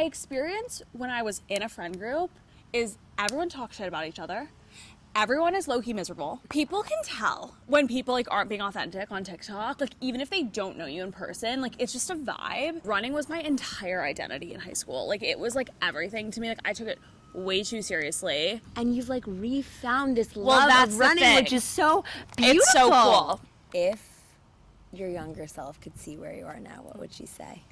my experience when I was in a friend group is everyone talks shit about each other. Everyone is low-key miserable. People can tell when people like aren't being authentic on TikTok. Like even if they don't know you in person, like it's just a vibe. Running was my entire identity in high school. Like it was like everything to me. Like I took it way too seriously. And you've like refound this love of running, which is so beautiful. It's so cool. If your younger self could see where you are now, what would she say?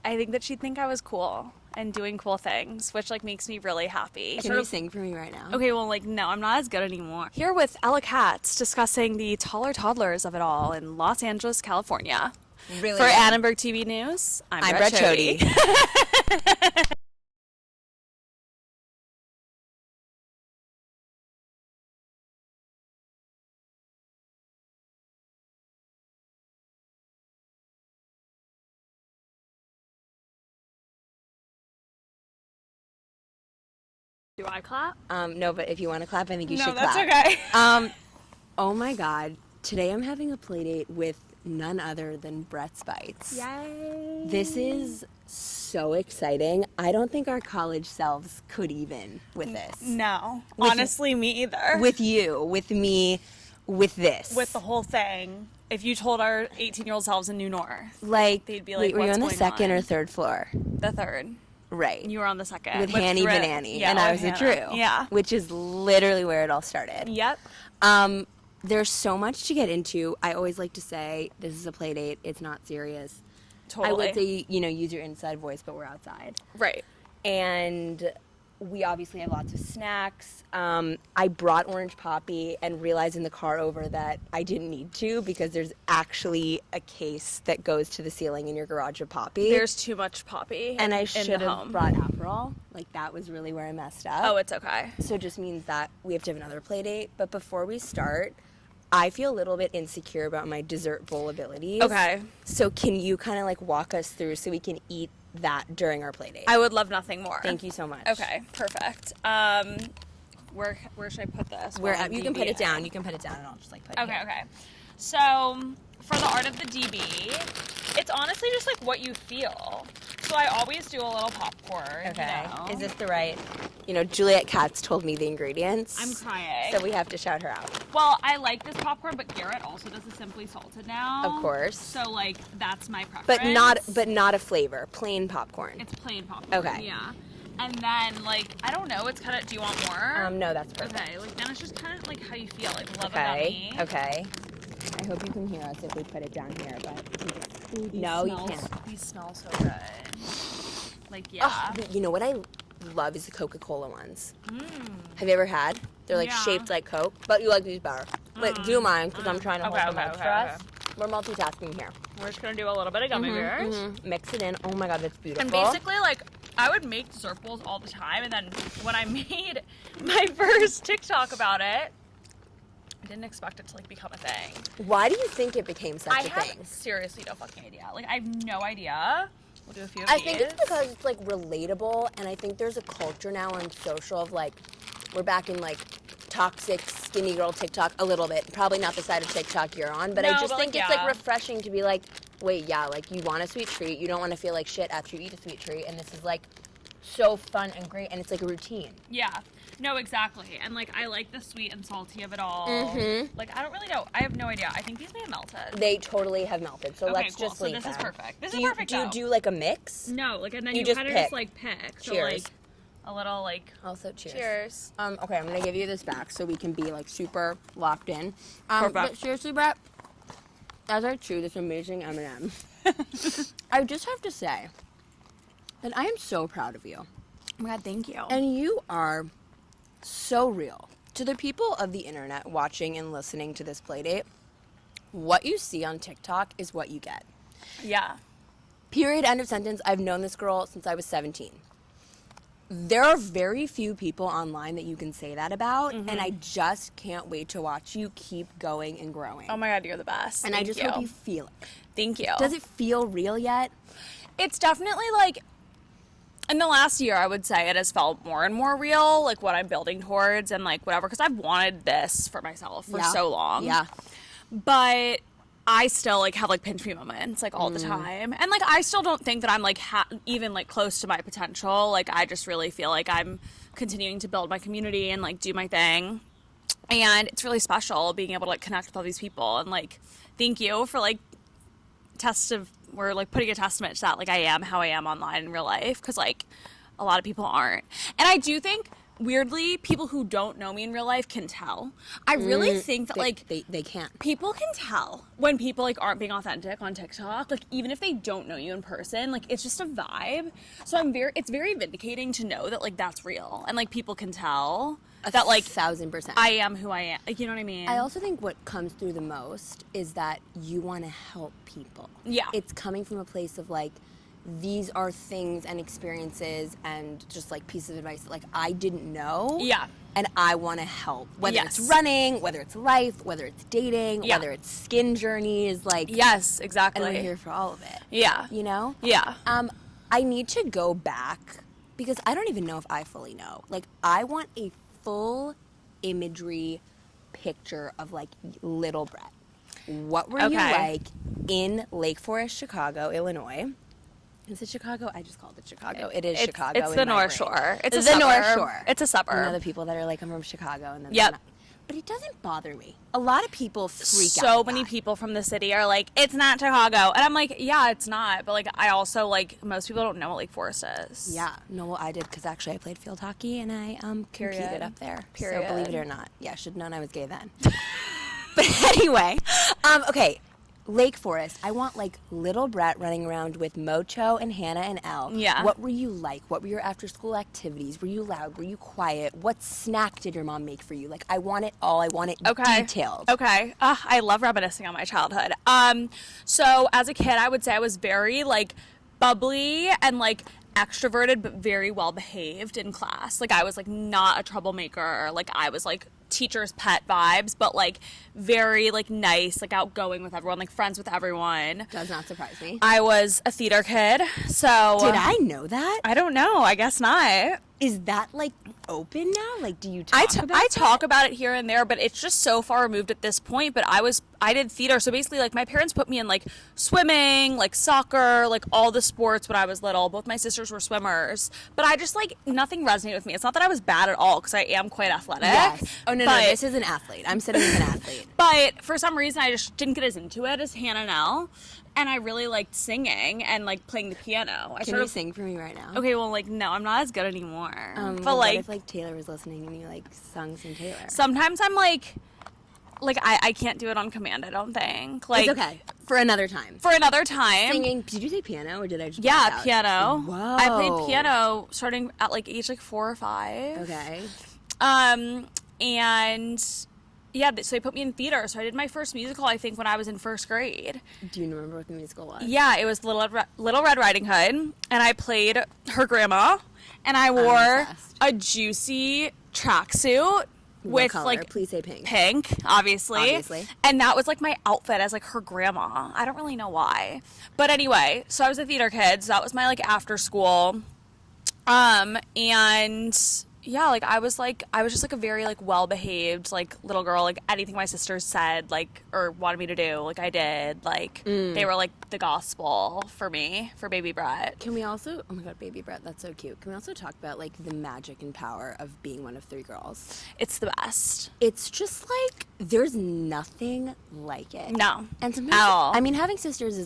I think that she'd think I was cool and doing cool things, which like makes me really happy. Can you sing for me right now? Okay, well, like, no, I'm not as good anymore. Here with Ella Katz discussing the taller toddlers of it all in Los Angeles, California. Really? For Annenberg TV News, I'm Brett Chody. Do I clap? No, but if you want to clap, I think you should clap. No, clap. that's okay. Oh my God. Today I'm having a play date with none other than Brett's Bites. Yay. This is so exciting. I don't think our college selves could even with this. No. Honestly, me either. With you, with me, with this. With the whole thing. If you told our 18-year-old selves in New North, like, they'd be like, wait, were you on the going second on? or third floor? The third. Right. You were on the second. With Hanny Drew. Banani. Yeah, and I was Hannah. a Drew. Yeah. Which is literally where it all started. Yep. There's so much to get into. I always like to say, this is a play date. It's not serious. Totally. I would say, use your inside voice, but we're outside. Right. And we obviously have lots of snacks. I brought orange poppy and realized in the car over that I didn't need to because there's actually a case that goes to the ceiling in your garage of poppy. There's too much poppy. And I in should the have home. brought Aperol. Like, that was really where I messed up. Oh, it's okay. So it just means that we have to have another play date. But before we start, I feel a little bit insecure about my dessert bowl abilities. Okay. So can you kind of like walk us through so we can eat that during our play date? I would love nothing more. Thank you so much. Okay, perfect. Where should I put this? Where you can put it down. You can put it down, and I'll just like put it here. Okay. So for the art of the DB, it's honestly just like what you feel. So I always do a little popcorn. Okay. You know? Is this the right? Juliet Katz told me the ingredients. I'm crying. So we have to shout her out. Well, I like this popcorn, but Garrett also does the simply salted now. Of course. So like that's my preference. But not a flavor. Plain popcorn. It's plain popcorn. Okay. Yeah. And then like I don't know. It's kind of. Do you want more? No, that's perfect. Okay. Like then it's just kind of like how you feel. Like love Okay. about me. Okay. I hope you can hear us if we put it down here, but Ooh, no, you can't. These smell so good. Like yeah. Oh, you know what I love is the Coca-Cola ones. Have you ever had? They're like shaped like Coke, but you like these better. Wait, do mine because I'm trying to hold them out for us. We're multitasking here. We're just gonna do a little bit of gummy bears. Mix it in. Oh my God, that's beautiful. And basically, like, I would make dessert bowls all the time, and then when I made my first TikTok about it, I didn't expect it to like become a thing. Why do you think it became such a thing? I have seriously no fucking idea. Like, I have no idea. We'll do a few of I these. think it's because it's like relatable, and I think there's a culture now on social of like, we're back in like toxic skinny girl TikTok a little bit. Probably not the side of TikTok you're on, but I just think it's like refreshing to be like, wait, yeah, like you want a sweet treat, you don't want to feel like shit after you eat a sweet treat, and this is like so fun and great, and it's like a routine. Yeah. No, exactly. And like I like the sweet and salty of it all. Like I don't really know. I have no idea. I think these may have melted. They totally have melted. So let's just leave this is perfect. This is you, perfect. Do you do like a mix? No, like and then you kind of just like pick. So cheers. like a little like also cheers. Cheers. Okay, I'm gonna give you this back so we can be like super locked in. Perfect. But seriously, Brett, as I chew this amazing M&M, I just have to say that I am so proud of you. Oh my God, thank you. And you are so real. To the people of the internet watching and listening to this playdate, what you see on TikTok is what you get. Yeah. Period, end of sentence. I've known this girl since I was 17. There are very few people online that you can say that about, and I just can't wait to watch you keep going and growing. Oh my God, you're the best. And I just hope you feel it. Thank you. Does it feel real yet? It's definitely like, in the last year, I would say it has felt more and more real, like what I'm building towards and like whatever, because I've wanted this for myself for so long. Yeah. But I still, like, have, like, pinch me moments, like, all the time. And, like, I still don't think that I'm, like, even, like, close to my potential. Like, I just really feel like I'm continuing to build my community and, like, do my thing. And it's really special being able to, like, connect with all these people. And, like, thank you for, like, putting a testament to that. Like, I am how I am online in real life. Because, like, a lot of people aren't. And I do think, weirdly, people who don't know me in real life can tell. I really think that, like... They can't. People can tell when people, like, aren't being authentic on TikTok. Like, even if they don't know you in person, like, it's just a vibe. So it's very vindicating to know that, like, that's real. And, like, people can tell that, like... 1,000%. I am who I am. Like, you know what I mean? I also think what comes through the most is that you want to help people. Yeah. It's coming from a place of, like, these are things and experiences and just, like, pieces of advice that, like, I didn't know. Yeah. And I want to help. Whether it's running, whether it's life, whether it's dating, whether it's skin journeys, like... Yes, exactly. And we're here for all of it. Yeah. You know? Yeah. I need to go back because I don't even know if I fully know. Like, I want a full imagery picture of, like, little Brett. What were you like in Lake Forest, Chicago, Illinois? Is it Chicago? I just called it Chicago. It is Chicago. It's the North Shore. It's the North Shore. It's a suburb. You know the people that are like, I'm from Chicago, and then yep. But it doesn't bother me. A lot of people freak out. So many people from the city are like, it's not Chicago, and I'm like, yeah, it's not. But like, I also like most people don't know what Lake Forest is. Yeah, no, well, I did because actually I played field hockey and I competed up there. So believe it or not, yeah, I should have known I was gay then. But anyway, okay. Lake Forest, I want, like, little Brett running around with Mocho and Hannah and Elle. Yeah. What were you like? What were your after-school activities? Were you loud? Were you quiet? What snack did your mom make for you? Like, I want it all. I want it detailed. Okay. I love reminiscing on my childhood. So as a kid, I would say I was very, like, bubbly and, like, extroverted but very well behaved in class. Like, I was, like, not a troublemaker. Like, I was, like, teacher's pet vibes, but like very like nice, like outgoing with everyone, like friends with everyone. Does not surprise me. I was a theater kid, so did I know that? I don't know. I guess not. Is that like open now? Like, do you talk about I talk about it here and there, but it's just so far removed at this point. But I did theater, so basically like my parents put me in like swimming, like soccer, like all the sports when I was little. Both my sisters were swimmers, but I just like nothing resonated with me. It's not that I was bad at all because I am quite athletic. Yes. Oh no, this is an athlete. I'm sitting with an athlete. But for some reason, I just didn't get as into it as Hannah and Elle. And I really liked singing and, like, playing the piano. Can you sing for me right now? Okay, well, like, no, I'm not as good anymore. But, well, like... what if, like, Taylor was listening and you, like, sung some Taylor? Sometimes I'm, like, I can't do it on command, I don't think. Like, it's okay. For another time. For another time. Singing. Did you say piano or did I just Yeah, piano. Whoa. I played piano starting at, like, age, like, 4 or 5. Okay. And... yeah, so they put me in theater. So I did my first musical, I think, when I was in first grade. Do you remember what the musical was? Yeah, it was Little Red Riding Hood. And I played her grandma. And I wore a juicy tracksuit with, color? like... Please say pink. Pink, obviously. And that was, like, my outfit as, like, her grandma. I don't really know why. But anyway, so I was a theater kid. So that was my, like, after school. And... yeah, like, I was just, like, a very, like, well-behaved, like, little girl. Like, anything my sisters said, like, or wanted me to do, like, I did. Like, they were, like, the gospel for me, for baby Brett. Can we also, oh, my God, baby Brett, that's so cute. Can we also talk about, like, the magic and power of being one of 3 girls? It's the best. It's just, like, there's nothing like it. No. And sometimes, at all. I mean, having sisters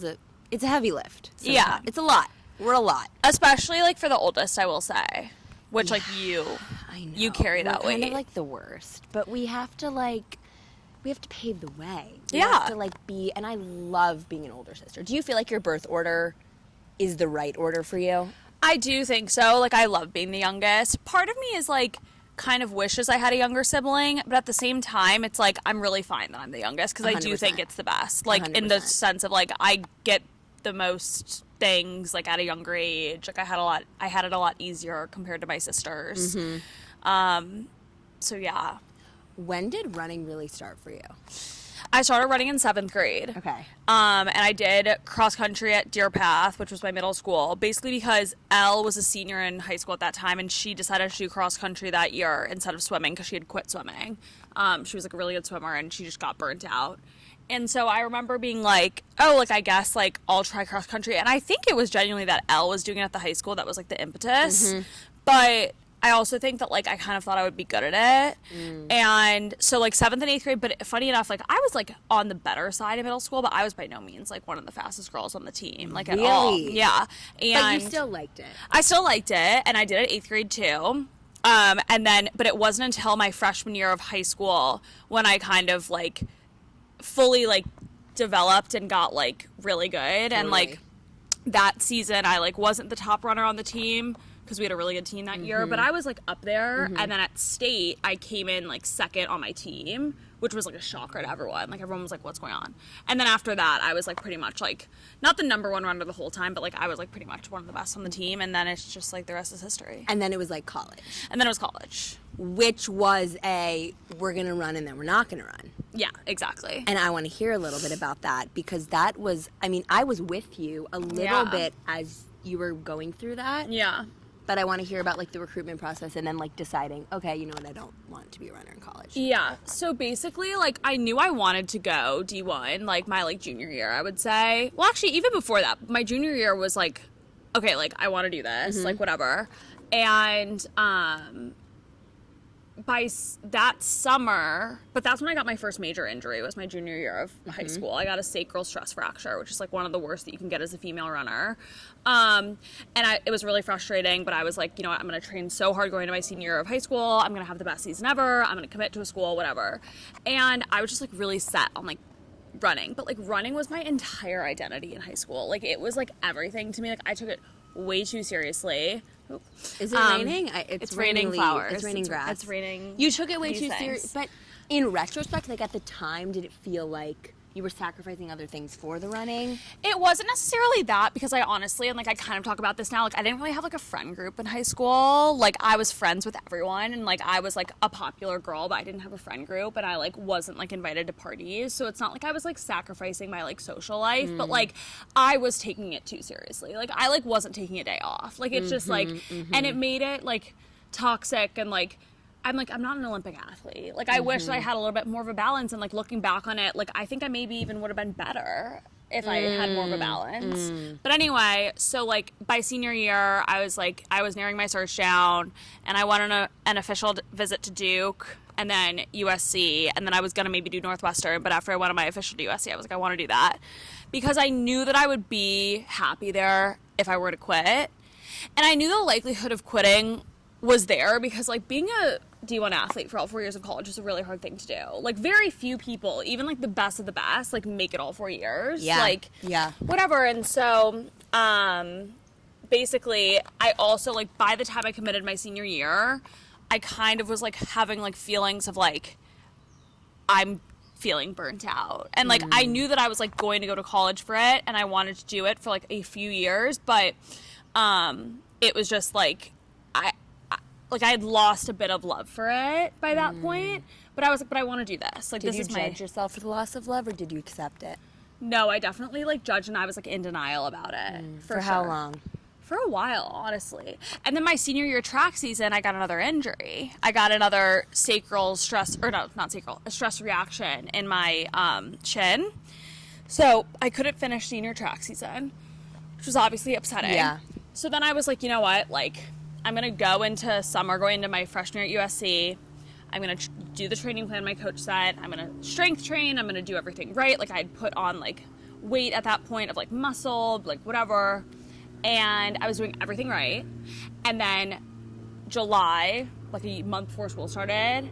it's a heavy lift. Sometimes. Yeah. It's a lot. We're a lot. Especially, like, for the oldest, I will say. Which, like, I know. You carry that weight. We're kind of, like, the worst. But we have to pave the way. We yeah. have to, like, be, and I love being an older sister. Do you feel like your birth order is the right order for you? I do think so. Like, I love being the youngest. Part of me is, like, kind of wishes I had a younger sibling, but at the same time, it's, like, I'm really fine that I'm the youngest because I do think it's the best. Like, 100%. In the sense of, like, I get the most things like at a younger age. Like I had it a lot easier compared to my sisters. So yeah. When did running really start for you? I started running in 7th grade. Okay. And I did cross country at Deer Path, which was my middle school, basically because Elle was a senior in high school at that time, and she decided to do cross country that year instead of swimming because she had quit swimming. She was like a really good swimmer, and she just got burnt out. And so I remember being like, oh, like, I guess, like, I'll try cross country. And I think it was genuinely that Elle was doing it at the high school that was, like, the impetus. But I also think that, like, I kind of thought I would be good at it. And so, like, 7th and 8th grade, but funny enough, like, I was, like, on the better side of middle school, but I was by no means, like, one of the fastest girls on the team, like, at all. Yeah. And but you still liked it. I still liked it, and I did it 8th grade, too. And then, but it wasn't until my freshman year of high school when I kind of, like, fully, like, developed and got, like, really good. And, like, that season, I, like, wasn't the top runner on the team because we had a really good team that year, but I was, like, up there. And then at state, I came in, like, second on my team, which was, like, a shocker to everyone. Like, everyone was like, what's going on? And then after that, I was, like, pretty much, like, not the number one runner the whole time, but, like, I was, like, pretty much one of the best on the team. And then it's just, like, the rest is history. And then it was, like, college. And then it was college. Which was we're going to run and then we're not going to run. Yeah, exactly. And I want to hear a little bit about that because that was, I mean, I was with you a little bit as you were going through that. Yeah. But I want to hear about, like, the recruitment process and then, like, deciding, okay, you know what, I don't want to be a runner in college. Yeah. So basically, like, I knew I wanted to go D1, like, my, like, junior year, I would say. Well, actually, even before that, my junior year was, like, okay, like, I want to do this, like, whatever. And, by that summer, but that's when I got my first major injury, was my junior year of high school. I got a sacral stress fracture, which is, like, one of the worst that you can get as a female runner. And it was really frustrating, but I was like, you know what, I'm going to train so hard going into my senior year of high school. I'm going to have the best season ever. I'm going to commit to a school, whatever. And I was just, like, really set on, like, running. But, like, running was my entire identity in high school. Like, it was, like, everything to me. Like, I took it way too seriously. Is it raining? It's raining flowers. It's raining grass. It's raining. You took it way too serious. But in retrospect, like, at the time, did it feel like you were sacrificing other things for the running? It wasn't necessarily that, because I honestly, and, like, I kind of talk about this now, like, I didn't really have, like, a friend group in high school. Like, I was friends with everyone, and, like, I was, like, a popular girl, but I didn't have a friend group, and I, like, wasn't, like, invited to parties. So it's not like I was, like, sacrificing my, like, social life, but, like, I was taking it too seriously. Like, I, like, wasn't taking a day off. Like, it's just, like, and it made it, like, toxic and, like, I'm not an Olympic athlete. Like, I wish that I had a little bit more of a balance, and, like, looking back on it, like, I think I maybe even would have been better if I had more of a balance. But anyway, so, like, by senior year, I was narrowing my search down, and I went on an official visit to Duke, and then USC, and then I was going to maybe do Northwestern, but after I went on my official to USC, I was like, I want to do that. Because I knew that I would be happy there if I were to quit. And I knew the likelihood of quitting was there because, like, being a D1 athlete for all 4 years of college is a really hard thing to do. Like, very few people, even, like, the best of the best, like, make it all 4 years. Yeah. Like, whatever. And so, basically, I also, like, by the time I committed my senior year, I kind of was, like, having, like, feelings of, like, I'm feeling burnt out. And, like, I knew that I was, like, going to go to college for it, and I wanted to do it for, like, a few years, but it was just, like, I had lost a bit of love for it by that point, but I was like, but I want to do this. Like, did this you is judge yourself for the loss of love, or did you accept it? No, I definitely, like, judged, and I was, like, in denial about it. For how long? For a while, honestly. And then my senior year track season, I got another injury. I got another sacral stress, or no, not sacral, a stress reaction in my chin. So I couldn't finish senior track season, which was obviously upsetting. Yeah. So then I was like, you know what, like, I'm going to go into summer, going into my freshman year at USC. I'm going to do the training plan my coach said. I'm going to strength train. I'm going to do everything right. Like, I'd put on, like, weight at that point of, like, muscle, like, whatever. And I was doing everything right. And then July, like a month before school started,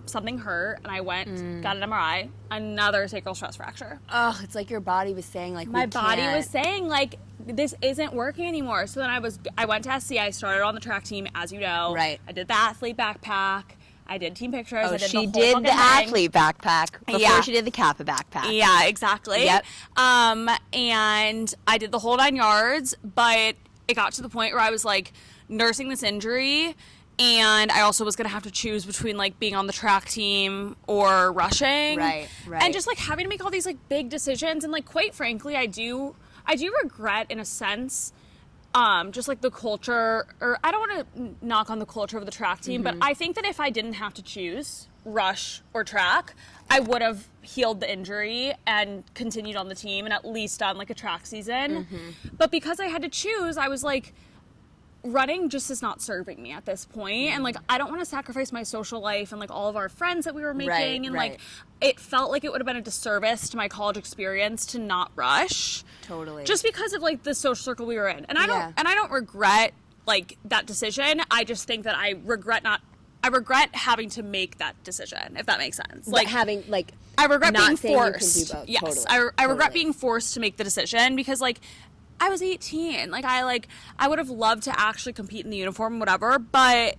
something hurt, and I went, got an MRI, another sacral stress fracture. Oh, it's like your body was saying, like, my body was saying, like, this isn't working anymore. So then I went to SC. I started on the track team, as you know. Right. I did the athlete backpack. I did team pictures. Oh, I did she the whole did the athlete backpack before she did the Kappa backpack. Yeah, exactly. Yep. And I did the whole 9 yards, but it got to the point where I was, like, nursing this injury, and I also was going to have to choose between, like, being on the track team or rushing. Right. And just, like, having to make all these, like, big decisions. And, like, quite frankly, I do regret, in a sense, just like the culture, or I don't want to knock on the culture of the track team, but I think that if I didn't have to choose rush or track, I would have healed the injury and continued on the team and at least done like a track season. But because I had to choose, I was like, running just is not serving me at this point. And like, I don't want to sacrifice my social life and like all of our friends that we were making. And like, it felt like it would have been a disservice to my college experience to not rush. Totally. Just because of like the social circle we were in. And I don't regret like that decision. I just think that I regret having to make that decision, if that makes sense. Like having like, I regret not being saying forced. You can do both. Yes, Totally. I regret being forced to make the decision because like I was 18. I would have loved to actually compete in the uniform, whatever. But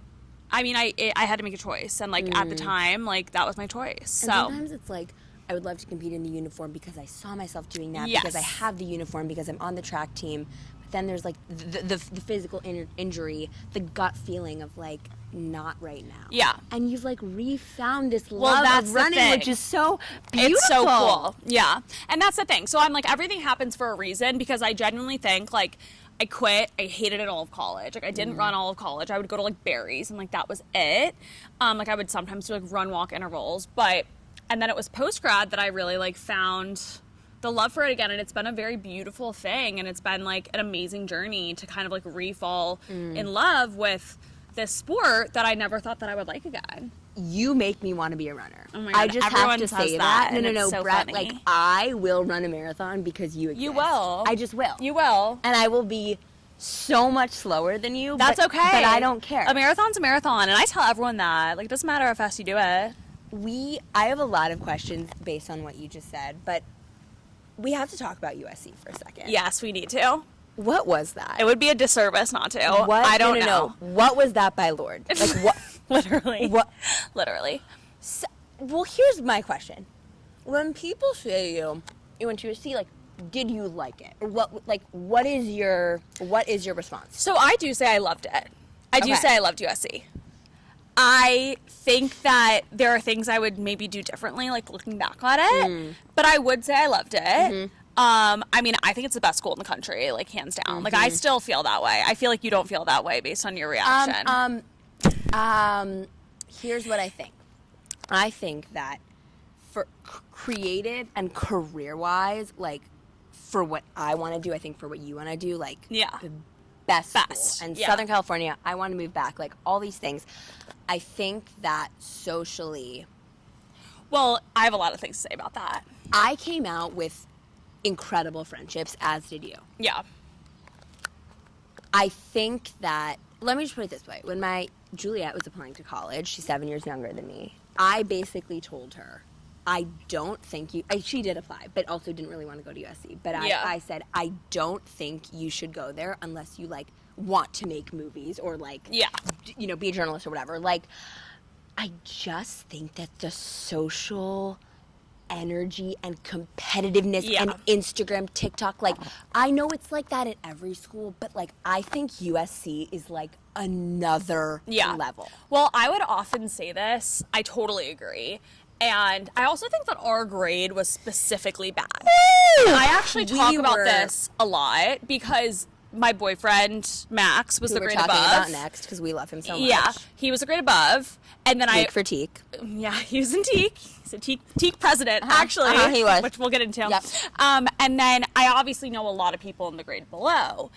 I mean, I had to make a choice, and like at the time, like that was my choice. And so sometimes it's like I would love to compete in the uniform because I saw myself doing that, because I have the uniform, because I'm on the track team. But then there's like the physical injury, the gut feeling of like not right now. Yeah. And you've like refound this love of running, which is so beautiful. It's so cool. Yeah. And that's the thing. So I'm like, everything happens for a reason, because I genuinely think like I quit. I hated it all of college. Like I didn't run all of college. I would go to like Barry's and like that was it. Like I would sometimes do like run walk intervals, and then it was post grad that I really like found the love for it again, and it's been a very beautiful thing, and it's been like an amazing journey to kind of like refall in love with this sport that I never thought that I would like again. You make me want to be a runner. Oh my God, I just have to say that. No, so Brett, funny. like I will run a marathon because you exist. You will. I just will. You will. And I will be so much slower than you. That's okay. But I don't care. A marathon's a marathon, and I tell everyone that. Like, it doesn't matter how fast you do it. I have a lot of questions based on what you just said, but we have to talk about USC for a second. Yes, we need to. What was that? It would be a disservice not to. I don't know. What was that by Lord? Like what? Literally. What? Literally. So, well, here's my question. When people say you went to USC, like, did you like it? Or what is your response? So I do say I loved it. I do say I loved USC. I think that there are things I would maybe do differently, like looking back on it. But I would say I loved it. I mean, I think it's the best school in the country, like hands down. Like I still feel that way. I feel like you don't feel that way based on your reaction. Here's what I think. I think that for creative and career-wise, like for what I want to do, I think for what you want to do, like the best. School. And Southern California, I want to move back, like all these things. I think that socially... Well, I have a lot of things to say about that. I came out with incredible friendships, as did you. Yeah. I think that... Let me just put it this way. When my Juliet was applying to college, she's 7 years younger than me, I basically told her, I don't think you... she did apply, but also didn't really want to go to USC. But I said, I don't think you should go there unless you, like, want to make movies or, like, you know, be a journalist or whatever. Like, I just think that the social energy and competitiveness and Instagram, TikTok, like, I know it's like that at every school, but, like, I think USC is, like, another level. Well, I would often say this. I totally agree. And I also think that our grade was specifically bad. I actually talk about this a lot because my boyfriend, Max, was the grade above. We're talking about next because we love him so much. Yeah, he was the grade above. And then Teak for Teak. Yeah, he was in Teak. He's a Teak president, actually. He was. Which we'll get into. Yep. And then I obviously know a lot of people in the grade below.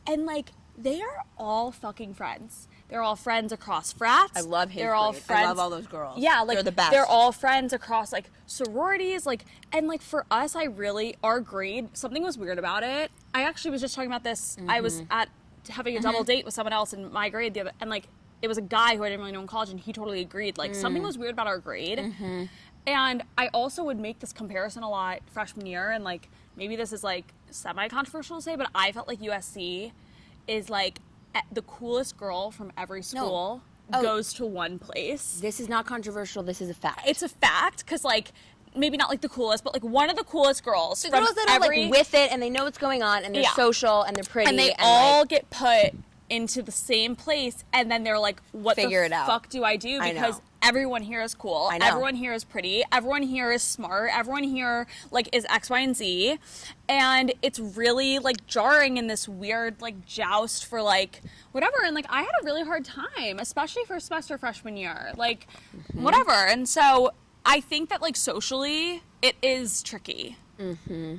And, like, they are all fucking friends. They're all friends across frats. I love his They're all grade. friends. I love all those girls. Yeah, like they're the best. They're all friends across like sororities, like, and like for us, our grade, something was weird about it. I actually was just talking about this. I was having a double date with someone else in my grade and like it was a guy who I didn't really know in college, and he totally agreed. Like something was weird about our grade. And I also would make this comparison a lot freshman year, and like maybe this is like semi-controversial to say, but I felt like USC is like the coolest girl from every school goes to one place. This is not controversial. This is a fact. It's a fact because, like, maybe not like the coolest, but like one of the coolest girls. The girls that are like with it and they know what's going on and they're social and they're pretty and they all get put into the same place, and then they're like, "What the fuck do I do?" Because everyone here is cool. I know. Everyone here is pretty. Everyone here is smart. Everyone here, like, is X, Y, and Z. And it's really, like, jarring in this weird, like, joust for, like, whatever. And, like, I had a really hard time, especially first semester freshman year. Like, whatever. And so I think that, like, socially, it is tricky.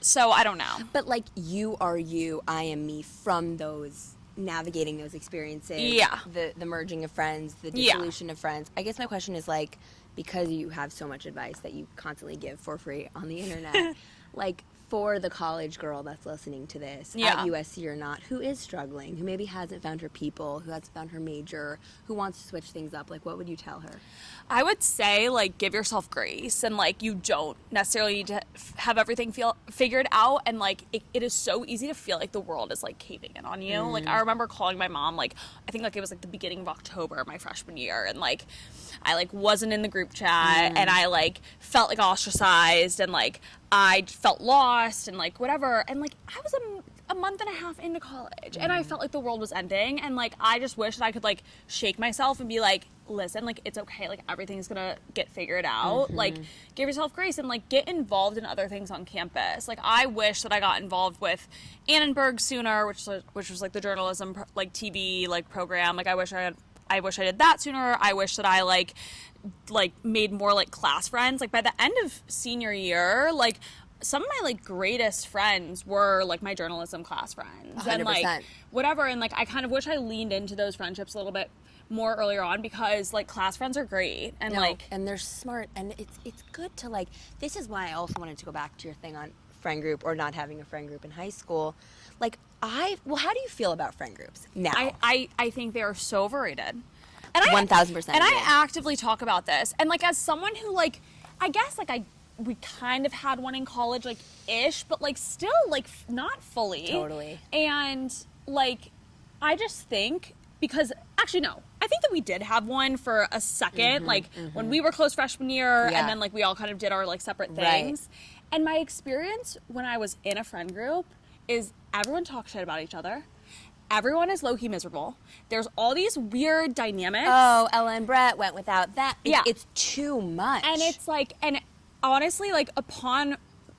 So I don't know. But, like, you are you, I am me from those, navigating those experiences. Yeah. The merging of friends, the dissolution of friends. I guess my question is, like, because you have so much advice that you constantly give for free on the internet, like, for the college girl that's listening to this at USC or not, who is struggling, who maybe hasn't found her people, who hasn't found her major, who wants to switch things up, like, what would you tell her? I would say, like, give yourself grace, and, like, you don't necessarily need to have everything figured out, and, like, it is so easy to feel like the world is, like, caving in on you. Like, I remember calling my mom, like, I think, like, it was, like, the beginning of October, my freshman year, and, like, I, like, wasn't in the group chat, and I, like, felt, like, ostracized, and, like, I felt lost, and, like, whatever, and, like, I was a month and a half into college, and I felt like the world was ending, and, like, I just wish that I could, like, shake myself and be like, listen, like, it's okay, like, everything's gonna get figured out, like, give yourself grace, and, like, get involved in other things on campus. Like, I wish that I got involved with Annenberg sooner, which was, like, the journalism, like, TV, like, program. Like, I wish I did that sooner. I wish that I, like, made more, like, class friends. Like, by the end of senior year, like, some of my, like, greatest friends were, like, my journalism class friends. 100%. And, like, whatever. And, like, I kind of wish I leaned into those friendships a little bit more earlier on, because, like, class friends are great. And, and they're smart. And it's good to, like, this is why I also wanted to go back to your thing on friend group or not having a friend group in high school. Like, how do you feel about friend groups now? I think they are so overrated. And 1,000%. And I actively talk about this. And, like, as someone who, like, I guess, like, we kind of had one in college, like, ish, but, like, still, like, not fully. Totally. And, like, I just think, because, actually, no, I think that we did have one for a second, like, when we were close freshman year, and then, like, we all kind of did our, like, separate things. Right. And my experience when I was in a friend group is everyone talks shit about each other. Everyone is low-key miserable. There's all these weird dynamics. Oh, Ella and Brett went without that. It's too much. And it's like, and honestly, like,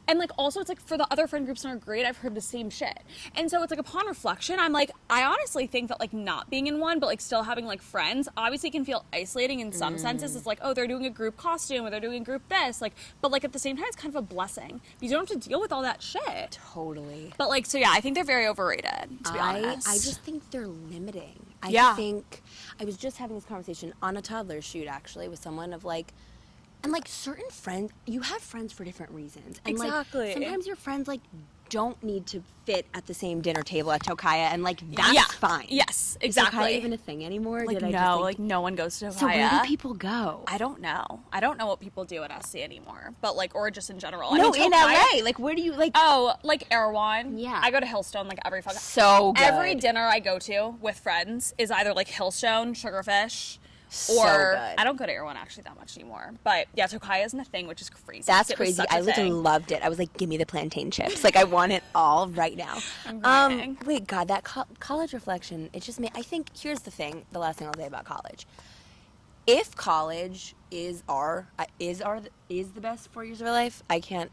and, like, also, it's like, for the other friend groups that are great, I've heard the same shit. And so it's like, upon reflection, I'm like, I honestly think that, like, not being in one, but, like, still having, like, friends, obviously can feel isolating in some senses. It's like, oh, they're doing a group costume, or they're doing a group this, like, but, like, at the same time, it's kind of a blessing, because you don't have to deal with all that shit. Totally. But, like, so yeah, I think they're very overrated, to be honest. I just think they're limiting. I think, I was just having this conversation on a Toddlers shoot, actually, with someone of, like, and, like, certain friends, you have friends for different reasons. And, exactly. Like, sometimes your friends, like, don't need to fit at the same dinner table at Tokaya, and, like, that's fine. Yes, exactly. Is Tokaya even a thing anymore? Like, like, no one goes to Tokaya. So where do people go? I don't know. I don't know what people do at SC anymore, but, like, or just in general. No, I mean, in LA. Like, where do you, like... Oh, like, Erewhon. Yeah. I go to Hillstone, like, every fucking... So good. Every dinner I go to with friends is either, like, Hillstone, Sugarfish... So or good. I don't go to Erewhon actually that much anymore. But yeah, Tokaya isn't a thing, which is crazy. That's crazy. I literally loved it. I was like, give me the plantain chips. Like, I want it all right now. Wait, God, that college reflection, it just made, I think, here's the thing, the last thing I'll say about college. If college is the best 4 years of your life, I can't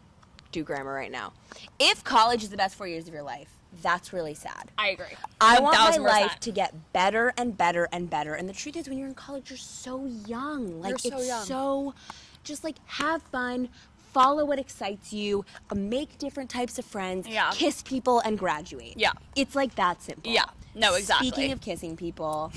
do grammar right now. If college is the best 4 years of your life, that's really sad. I agree. I want my life to get better and better and better. And the truth is, when you're in college, you're so young. Like, you're so young. So just, like, have fun, follow what excites you, make different types of friends, kiss people, and graduate. Yeah. It's, like, that simple. Yeah. No, exactly. Speaking of kissing people,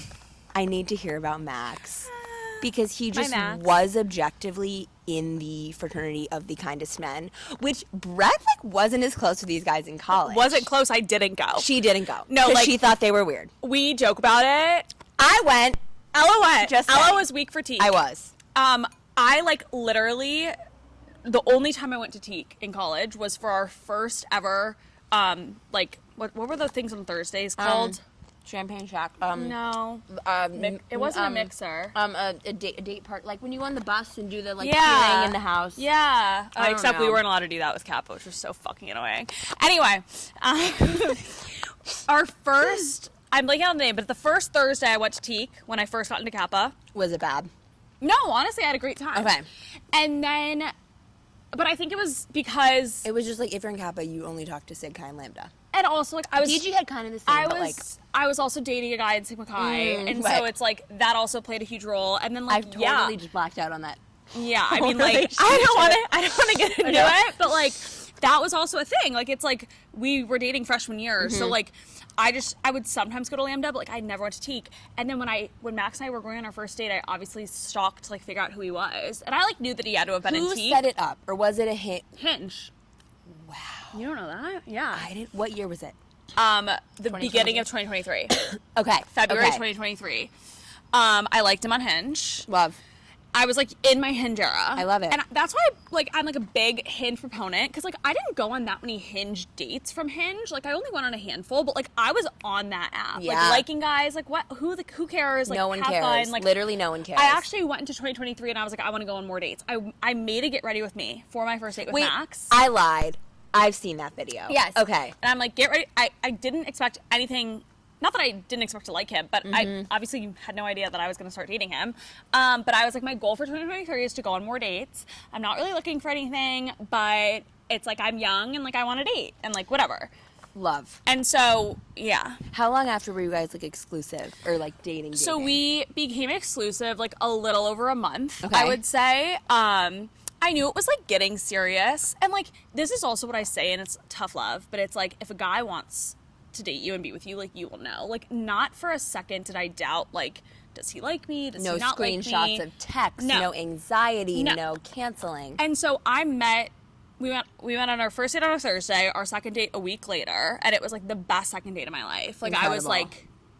I need to hear about Max. Because he just was objectively in the fraternity of the kindest men, which Brett, like, wasn't as close to these guys in college. Wasn't close. I didn't go. She didn't go. No, like, she thought they were weird. We joke about it. I went. Ella went. Just Ella saying. was weak for Teak. I was. I, like, literally, the only time I went to Teak in college was for our first ever, like, what were the things on Thursdays called? Champagne Shack. No. It wasn't a mixer. A date part. Like when you go on the bus and do the, like, peeling in the house. Yeah. Except we know. weren't allowed to do that with Kappa, which was so fucking annoying. Anyway, our first, I'm blanking on the name, but the first Thursday I went to Teak when I first got into Kappa. Was it bad? No, honestly, I had a great time. Okay. And then, but I think it was because... It was just like, if you're in Kappa, you only talk to Sig, Chi, and Lambda. And also, like, I was... DG had kind of the same, I was also dating a guy in Sigma Chi, and so it's, like, that also played a huge role. And then, like, I've totally just blacked out on that. Yeah, I mean, like, I don't want to get into it, but, like, that was also a thing. Like, it's, like, we were dating freshman year, so, like... I would sometimes go to Lambda, but, like, I never went to Teak. And then when Max and I were going on our first date, I obviously stalked to, like, figure out who he was. And I, like, knew that he had to have been in Teak. Who set it up? Or was it a Hinge? Wow. You don't know that? Yeah. I didn't. What year was it? The beginning of 2023. Okay. February 2023. I liked him on Hinge. Love. I was, like, in my Hinge era. I love it. And that's why, like, I'm, like, a big Hinge proponent. Because, like, I didn't go on that many Hinge dates from Hinge. Like, I only went on a handful. But, like, I was on that app. Yeah. Like, liking guys. Like, what? Who cares? Like, no one cares. Fun. Like, literally no one cares. I actually went into 2023 and I was like, I want to go on more dates. I made a Get Ready With Me for my first date with Max. I lied. I've seen that video. Yes. Okay. And I'm like, get ready. I didn't expect anything. Not that I didn't expect to like him, but I obviously had no idea that I was going to start dating him. But I was like, my goal for 2023 is to go on more dates. I'm not really looking for anything, but it's like I'm young and like I want to date and like whatever. Love. And so, yeah. How long after were you guys like exclusive or like dating? So we became exclusive like a little over a month, okay. I would say. I knew it was like getting serious. And like, this is also what I say, and it's tough love, but it's like, if a guy wants to date you and be with you, like, you will know. Like, not for a second did I doubt, like, does he like me? Does he not like me? No screenshots of text, no anxiety, no canceling. And so we went on our first date on a Thursday, our second date a week later, and it was like the best second date of my life. Like, incredible.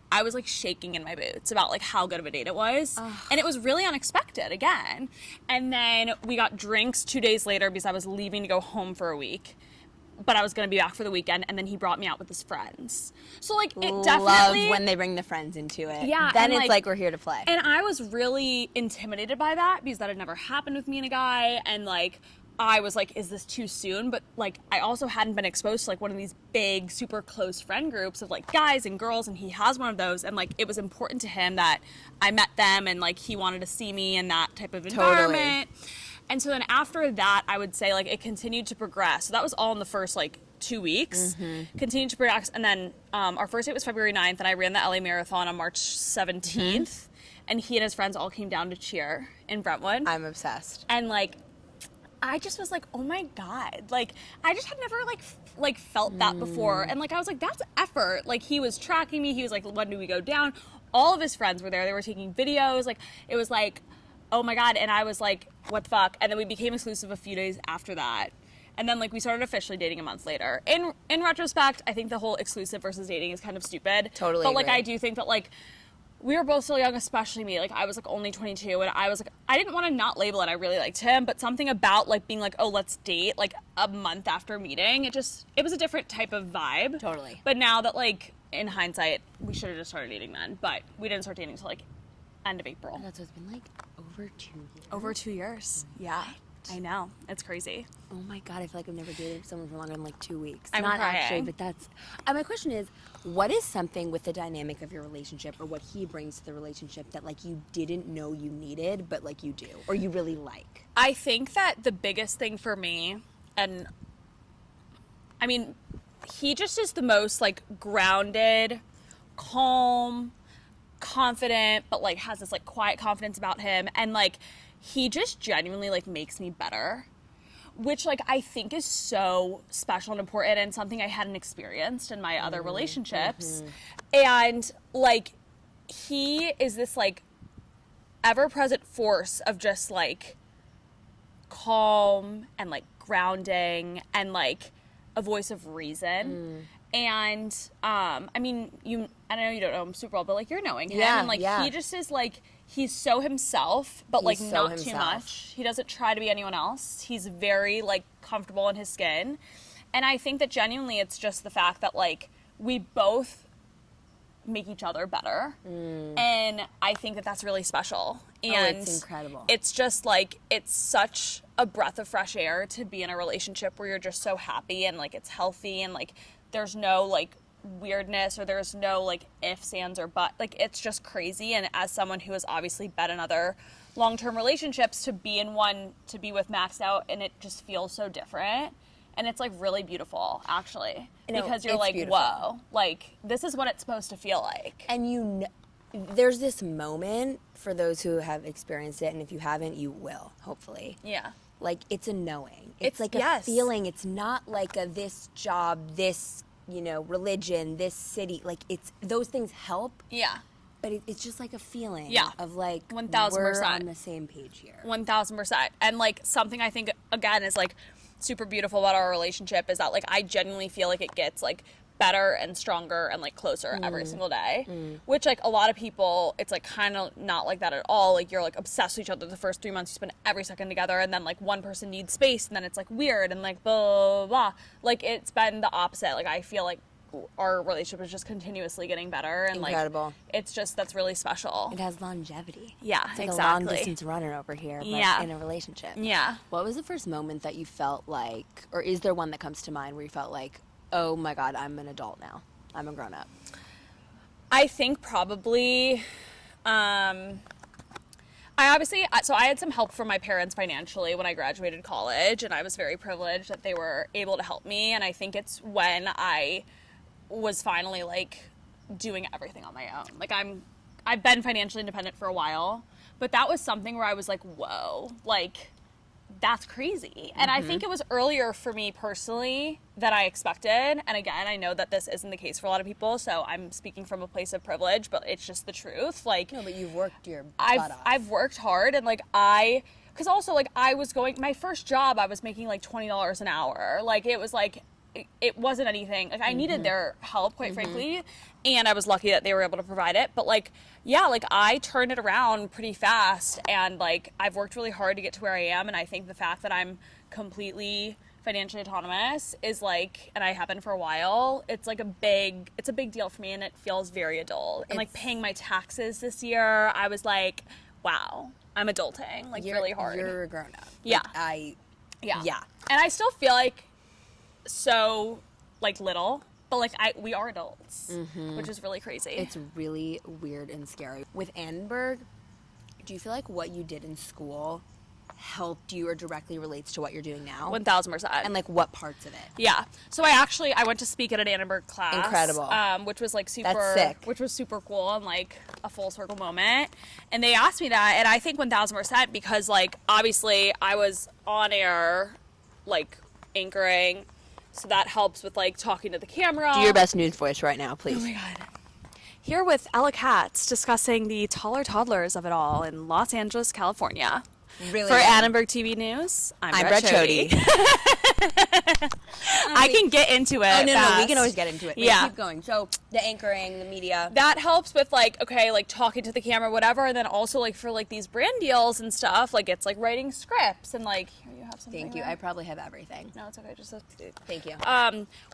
I was like shaking in my boots about like how good of a date it was. Ugh. And it was really unexpected again. And then we got drinks 2 days later because I was leaving to go home for a week. But I was going to be back for the weekend, and then he brought me out with his friends. So, like, it definitely... Love when they bring the friends into it. Yeah. Then it's like, we're here to play. And I was really intimidated by that because that had never happened with me and a guy. And, like, I was like, is this too soon? But, like, I also hadn't been exposed to, like, one of these big, super close friend groups of, like, guys and girls, and he has one of those. And, like, it was important to him that I met them, and, like, he wanted to see me in that type of environment. Totally. And so then after that, I would say, like, it continued to progress. So that was all in the first, like, 2 weeks. Mm-hmm. Continued to progress. And then our first date was February 9th, and I ran the LA Marathon on March 17th. Mm-hmm. And he and his friends all came down to cheer in Brentwood. I'm obsessed. And, like, I just was like, oh, my God. Like, I just had never, like felt that before. And, like, I was like, that's effort. Like, he was tracking me. He was like, when do we go down? All of his friends were there. They were taking videos. Like, it was like... oh my God. And I was like, what the fuck? And then we became exclusive a few days after that. And then like we started officially dating a month later. In retrospect, I think the whole exclusive versus dating is kind of stupid. Totally. But like I do think that like we were both so young, especially me. Like I was like only 22 and I was like, I didn't want to not label it. I really liked him, but something about like being like, oh, let's date like a month after meeting. It was a different type of vibe. Totally. But now that like in hindsight, we should have just started dating then. But we didn't start dating until like end of April. That's what it's been like. Over 2 years. Over 2 years. Yeah. I know. It's crazy. Oh my God. I feel like I've never dated someone for longer than like 2 weeks. I'm Not crying. actually, but that's... my question is, what is something with the dynamic of your relationship or what he brings to the relationship that like you didn't know you needed, but like you do, or you really like? I think that the biggest thing for me, and I mean, he just is the most like grounded, calm, confident, but like has this like quiet confidence about him, and like he just genuinely like makes me better, which like I think is so special and important and something I hadn't experienced in my other relationships. And like he is this like ever-present force of just like calm and like grounding and like a voice of reason. And, I mean, I know you don't know him super well, but, like, you're knowing him. Yeah, and, like, he just is, like, he's so himself, but, like, not too much. He doesn't try to be anyone else. He's very, like, comfortable in his skin. And I think that genuinely it's just the fact that, like, we both make each other better. And I think that that's really special. And it's incredible. It's just, like, it's such a breath of fresh air to be in a relationship where you're just so happy and, like, it's healthy and, like, there's no, like, weirdness or there's no like ifs, ands, or but. Like, it's just crazy. And as someone who has obviously been in other long-term relationships, to be in one, to be with Max out, and it just feels so different. And it's like really beautiful, actually, because you're like, beautiful. Whoa, like this is what it's supposed to feel like. And there's this moment for those who have experienced it, and if you haven't, you will, hopefully. Yeah. Like, it's a knowing. It's like a feeling. It's not like a this job, this, religion, this city. Like, it's those things help. Yeah. But it's just like a feeling of like 1,000%. We're on the same page here. 1,000%. And like something I think again is like super beautiful about our relationship is that like I genuinely feel like it gets like better and stronger and like closer every single day, which like a lot of people, it's like kind of not like that at all. Like you're like obsessed with each other the first 3 months, you spend every second together, and then like one person needs space and then it's like weird and like blah, blah, blah. Like it's been the opposite. Like I feel like our relationship is just continuously getting better and incredible. Like it's just, that's really special. It has longevity. Yeah, it's like exactly. a long distance runner over here, but in a relationship. Yeah. What was the first moment that you felt like, or is there one that comes to mind where you felt like, oh my God, I'm an adult now, I'm a grown up? I think probably I had some help from my parents financially when I graduated college, and I was very privileged that they were able to help me. And I think it's when I was finally like doing everything on my own. Like I've been financially independent for a while, but that was something where I was like, whoa, like that's crazy. And I think it was earlier for me personally than I expected. And again, I know that this isn't the case for a lot of people, so I'm speaking from a place of privilege, but it's just the truth. Like, no, but you've worked your butt off. I've worked hard, and like because also like I was my first job, I was making like $20 an hour. Like it was like, it wasn't anything, like I needed their help, quite frankly, and I was lucky that they were able to provide it. But like, yeah, like I turned it around pretty fast, and like I've worked really hard to get to where I am. And I think the fact that I'm completely financially autonomous is like, and I have been for a while, it's a big deal for me, and it feels very adult. And like paying my taxes this year, I was like, wow, I'm adulting like really hard. You're a grown up. Yeah. Like, yeah. And I still feel like so like little, but like we are adults, which is really crazy. It's really weird and scary. With Annenberg, do you feel like what you did in school helped you or directly relates to what you're doing now? 1,000%. And like what parts of it? Yeah. So I went to speak at an Annenberg class. Incredible. Which was like super. That's sick. Which was super cool and like a full circle moment. And they asked me that, and I think 1,000% because like obviously I was on air, like anchoring. So that helps with, like, talking to the camera. Do your best news voice right now, please. Oh, my God. Here with Katz discussing the taller toddlers of it all in Los Angeles, California. Really? For Annenberg TV News, I'm Brett Chody. I can get into it. Oh, no, we can always get into it. Yeah. Keep going. So, the anchoring, the media. That helps with, like, okay, like, talking to the camera, whatever, and then also, like, for, like, these brand deals and stuff, like, it's, like, writing scripts and, like, here you have something. Thank you. There. I probably have everything. No, it's okay. Just thank you.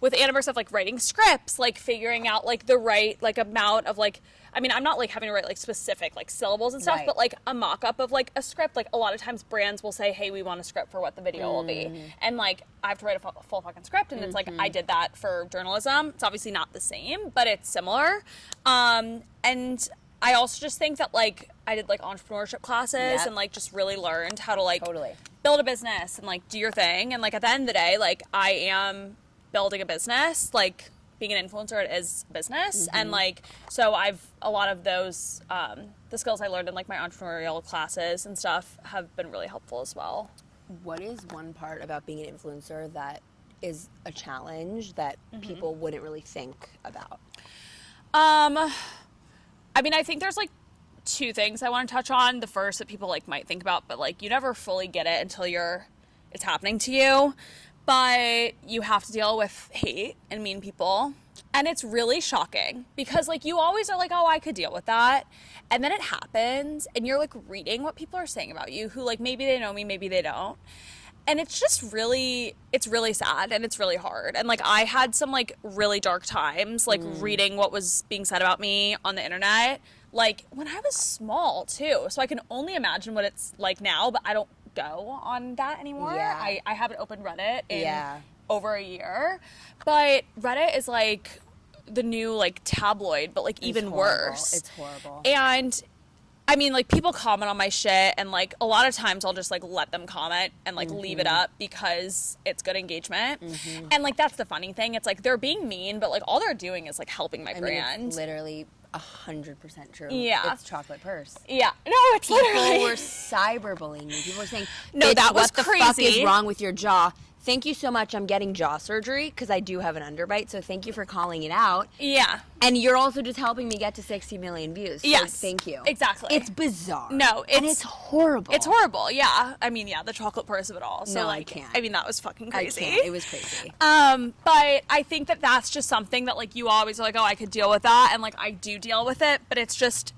With Annenberg stuff, like, writing scripts, like, figuring out, like, the right, like, amount of, like, I mean, I'm not, like, having to write, like, specific, like, syllables and stuff, but, like, a mock-up of, like, a script. Like, a lot of times brands will say, hey, we want a script for what the video will be. And, like, I have to write a full fucking script, and it's, like, I did that for journalism. It's obviously not the same, but it's similar. And I also just think that, like, I did, like, entrepreneurship classes and, like, just really learned how to, like, build a business and, like, do your thing. And, like, at the end of the day, like, I am building a business, like, being an influencer, it is business. And like, so a lot of those, the skills I learned in like my entrepreneurial classes and stuff have been really helpful as well. What is one part about being an influencer that is a challenge that people wouldn't really think about? I mean, I think there's like two things I want to touch on. The first that people like might think about, but like you never fully get it until it's happening to you. But you have to deal with hate and mean people. And it's really shocking because, like, you always are like, oh, I could deal with that. And then it happens, and you're, like, reading what people are saying about you who, like, maybe they know me, maybe they don't. And it's just really, it's really sad, and it's really hard. And, like, I had some, like, really dark times, like, reading what was being said about me on the internet, like, when I was small, too. So I can only imagine what it's like now, but I don't go on that anymore. Yeah. I haven't opened Reddit in over a year, but Reddit is like the new like tabloid, but like even worse. It's horrible. And I mean, like, people comment on my shit, and like a lot of times I'll just like let them comment and like leave it up because it's good engagement. And like that's the funny thing. It's like they're being mean, but like all they're doing is like helping my brand. It's literally 100% true. Yeah. It's chocolate purse. Yeah. No, it's People literally. were cyberbullying me. People were saying, No, that was what the crazy. fuck is wrong with your jaw? Thank you so much. I'm getting jaw surgery because I do have an underbite, so thank you for calling it out. Yeah. And you're also just helping me get to 60 million views. So Yes. thank you. Exactly. It's bizarre. No, and it's horrible. It's horrible, yeah. I mean, yeah, the chocolate purse of it all. So No, like, I can't. I mean, that was fucking crazy. I can't. It was crazy. But I think that that's just something that like you always are like, oh, I could deal with that, and like I do deal with it, but it's just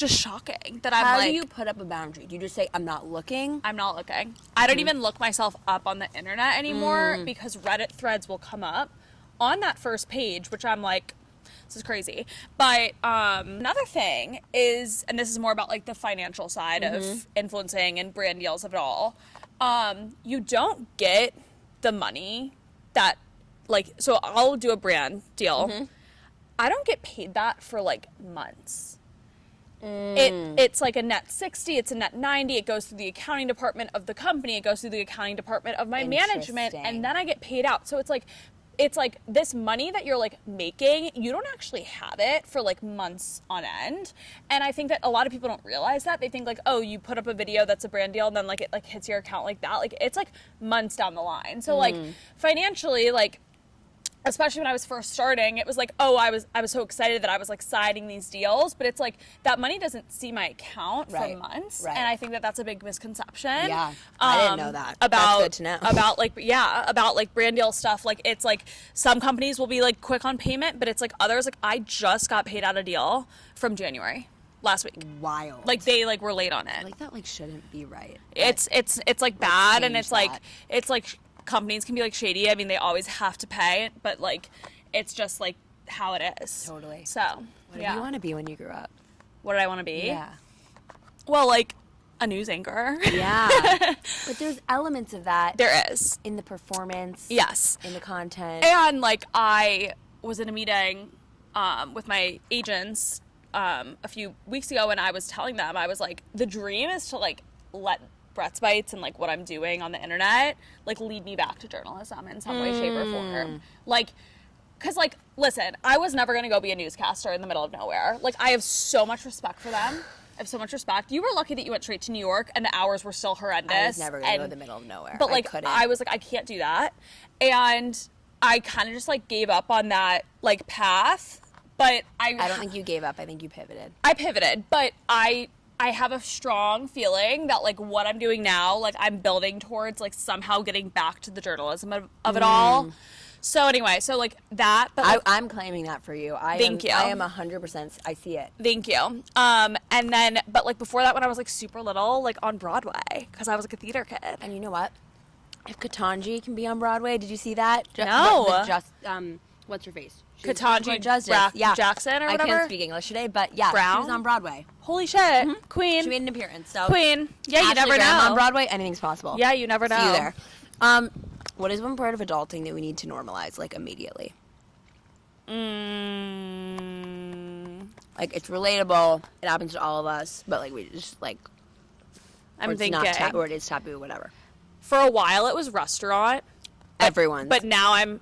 shocking that I'm like. How do you put up a boundary? Do you just say, I'm not looking? I'm not looking. I don't even look myself up on the internet anymore because Reddit threads will come up on that first page, which I'm like, this is crazy. But another thing is, and this is more about like the financial side of influencing and brand deals of it all, you don't get the money that, like, so I'll do a brand deal. I don't get paid that for like months. It's like a net 60, it's a net 90, it goes through the accounting department of the company, it goes through the accounting department of my management, and then I get paid out. So it's like this money that you're like making, you don't actually have it for like months on end. And I think that a lot of people don't realize that. They think like, oh, you put up a video that's a brand deal and then like it like hits your account like that. Like it's like months down the line. So like financially, like, especially when I was first starting, it was like, oh, I was so excited that I was like signing these deals, but it's like that money doesn't see my account for months, and I think that that's a big misconception. Yeah, I didn't know that. About that's good to know. about like brand deal stuff. Like it's like some companies will be like quick on payment, but it's like others. Like I just got paid out a deal from January last week. Wild. Like they like were late on it. Like that like shouldn't be right. It's like bad, and it's that. like companies can be like shady. I mean, they always have to pay it, but like it's just like how it is. Totally. So What did you want to be when you grew up? What did I want to be? Yeah. Well, like a news anchor. Yeah. But there's elements of that. There is. In the performance. Yes. In the content. And like I was in a meeting with my agents a few weeks ago, and I was telling them, I was like, the dream is to like let Brett's Bites and like what I'm doing on the internet like lead me back to journalism in some way, shape, or form. Like, because like, listen, I was never gonna go be a newscaster in the middle of nowhere. Like, I have so much respect for them. I have so much respect. You were lucky that you went straight to New York and the hours were still horrendous. I was never gonna go in the middle of nowhere. But like, I was like, I can't do that, and I kind of just like gave up on that like path. But I don't think you gave up. I think you pivoted. I pivoted, but I have a strong feeling that like what I'm doing now, like I'm building towards like somehow getting back to the journalism of it all. So anyway, so like that, but like, I'm claiming that for you. Thank you. I am 100%. I see it. Thank you. And then, but like before that, when I was like super little, like on Broadway, because I was like a theater kid. And you know what? If Katanji can be on Broadway, did you see that? No. What's her face? Katanji Jackson or whatever. I can't speak English today, but yeah, Brown? she was on Broadway. Holy shit. Queen. She made an appearance. So Queen. Yeah, you never know. On Broadway, anything's possible. Yeah, you never know. See you there. What is one part of adulting that we need to normalize, like, immediately? Like, it's relatable. It happens to all of us. But, like, we just, like... I'm thinking. Or it is taboo, whatever. For a while, it was restaurant. Everyone's. But now I'm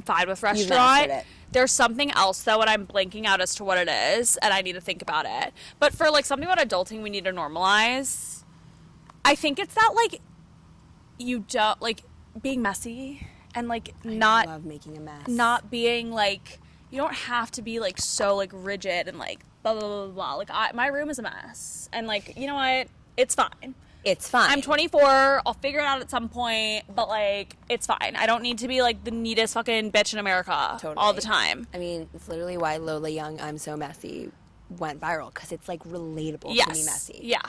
fine with restaurant. You've mastered it. There's something else, though, and I'm blanking out as to what it is, and I need to think about it. But for, like, something about adulting we need to normalize, I think it's that, like, you don't, like, being messy and, like, I love making a mess. Not being, like, you don't have to be, like, so, like, rigid and, like, blah, blah, blah, blah. Like, my room is a mess. And, like, you know what? It's fine. It's fine. I'm 24. I'll figure it out at some point, but like, it's fine. I don't need to be like the neatest fucking bitch in America all the time. I mean, it's literally why Lola Young, I'm So Messy went viral, because it's like relatable to be messy. Yeah.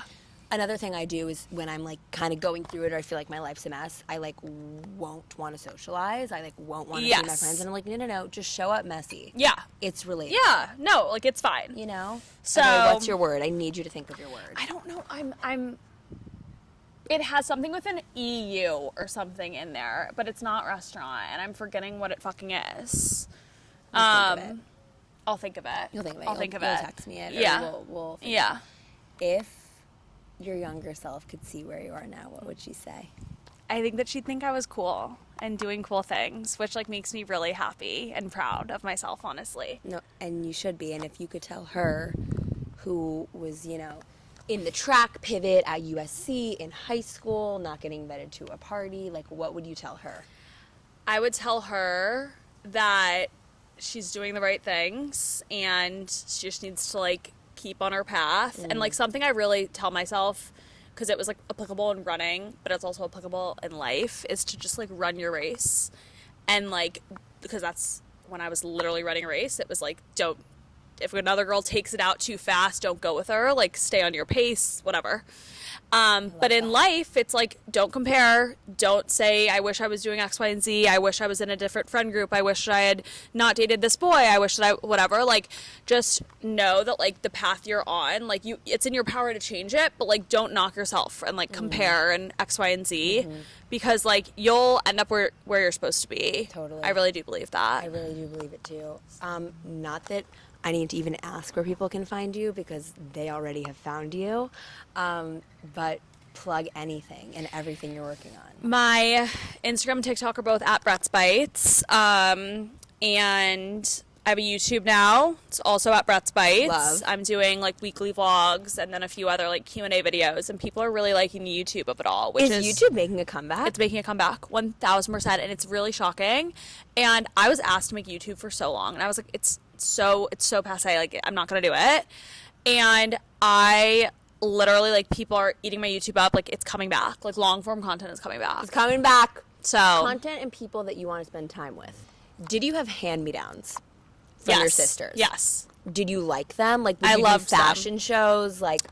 Another thing I do is when I'm like kind of going through it, or I feel like my life's a mess, I like won't want to socialize. I like won't want to see my friends, and I'm like, no, just show up messy. Yeah. It's relatable. Yeah. No, like it's fine. You know? So okay, what's your word? I need you to think of your word. I don't know. I'm it has something with an EU or something in there, but it's not restaurant, and I'm forgetting what it fucking is. Think of it. I'll think of it. You'll think of it. I'll think of it. You'll text me it. Yeah. We'll yeah. If your younger self could see where you are now, what would she say? I think that she'd think I was cool and doing cool things, which like makes me really happy and proud of myself, honestly. No, and you should be. And if you could tell her, who was, you know, in the track pivot at USC in high school, not getting invited to a party, like what would you tell her? I would tell her that she's doing the right things and she just needs to like keep on her path. And like something I really tell myself, because it was like applicable in running, but it's also applicable in life, is to just like run your race. And like, because that's when I was literally running a race, it was like, if another girl takes it out too fast, don't go with her, like stay on your pace, whatever. But in life, it's like, don't compare. Don't say, I wish I was doing X, Y, and Z. I wish I was in a different friend group. I wish I had not dated this boy. I wish that I, whatever. Like, just know that, like, the path you're on, like, it's in your power to change it, but, like, don't knock yourself and, like, compare and X, Y, and Z. Because, like, you'll end up where you're supposed to be. Totally. I really do believe that. I really do believe it, too. Not that I need to even ask where people can find you, because they already have found you. But plug anything and everything you're working on. My Instagram and TikTok are both at Brett's Bites. And I have a YouTube now. It's also at Brett's Bites. Love. I'm doing like weekly vlogs and then a few other like Q&A videos, and people are really liking the YouTube of it all. Which is YouTube making a comeback? It's making a comeback, 1,000%, and it's really shocking. And I was asked to make YouTube for so long, and I was like, it's so passe. Like, I'm not gonna do it. And I literally, like, people are eating my YouTube up. Like, it's coming back. Like, long form content is coming back. It's coming back. So content and people that you want to spend time with. Did you have hand-me-downs from your sisters? Yes. Did you like them? Like, I loved loved fashion shows. Like,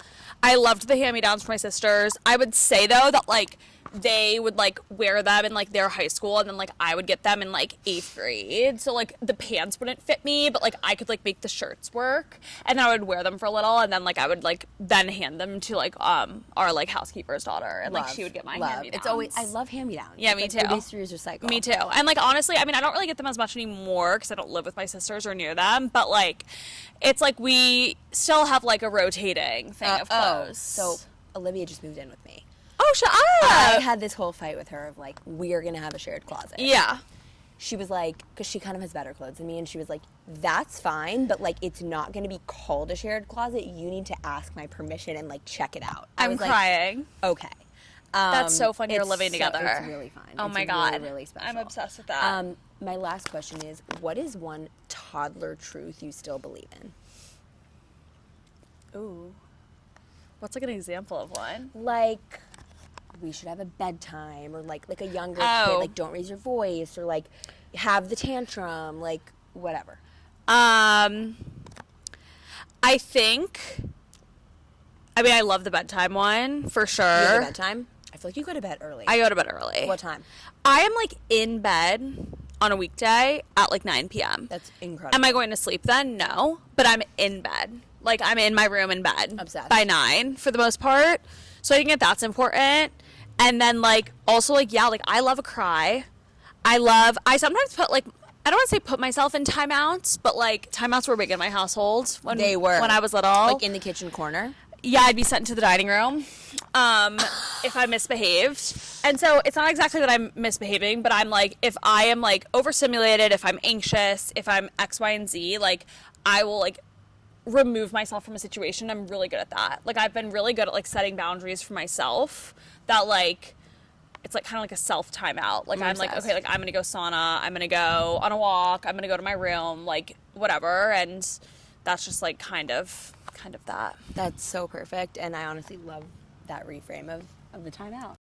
I loved the hand-me-downs for my sisters. I would say though that like they would like wear them in like their high school, and then like I would get them in like 8th grade. So like the pants wouldn't fit me, but like I could like make the shirts work, and then I would wear them for a little, and then like I would like then hand them to like our like housekeeper's daughter, and like she would get my hand-me-downs. It's always, I love hand-me-downs. Yeah, it's me like too. Waste to recycle. Me too. And like honestly, I mean, I don't really get them as much anymore because I don't live with my sisters or near them, but like it's like we still have like a rotating thing of clothes. So Olivia just moved in with me. Oh, shut up! I had this whole fight with her of like, we are gonna have a shared closet. Yeah. She was like, because she kind of has better clothes than me, and she was like, that's fine, but like it's not gonna be called a shared closet. You need to ask my permission and like check it out. I'm crying. Like, okay. That's so fun. You're living together. It's really fun. Oh it's my God. Really, really special. I'm obsessed with that. My last question is, what is one toddler truth you still believe in? Ooh. What's like an example of one? Like, we should have a bedtime, or like a younger kid, like don't raise your voice, or like have the tantrum, like whatever. I think, I mean, I love the bedtime one for sure. You have a bedtime? I feel like you go to bed early. I go to bed early. What time? I am like in bed on a weekday at like 9 p.m. That's incredible. Am I going to sleep then? No, but I'm in bed. Like I'm in my room in bed. Obsessed. By 9 for the most part. So I think that that's important. And then like also like, yeah, like I love a cry. I sometimes put like, I don't want to say put myself in timeouts, but like timeouts were big in my household when I was little. Like in the kitchen corner? Yeah, I'd be sent to the dining room if I misbehaved. And so it's not exactly that I'm misbehaving, but I'm like, if I am like overstimulated, if I'm anxious, if I'm X, Y, and Z, like I will like remove myself from a situation. I'm really good at that. Like I've been really good at like setting boundaries for myself that like, it's like kind of like a self timeout. Like I'm like, okay, like I'm going to go sauna. I'm going to go on a walk. I'm going to go to my room, like whatever. And that's just like kind of that. That's so perfect. And I honestly love that reframe of the timeout.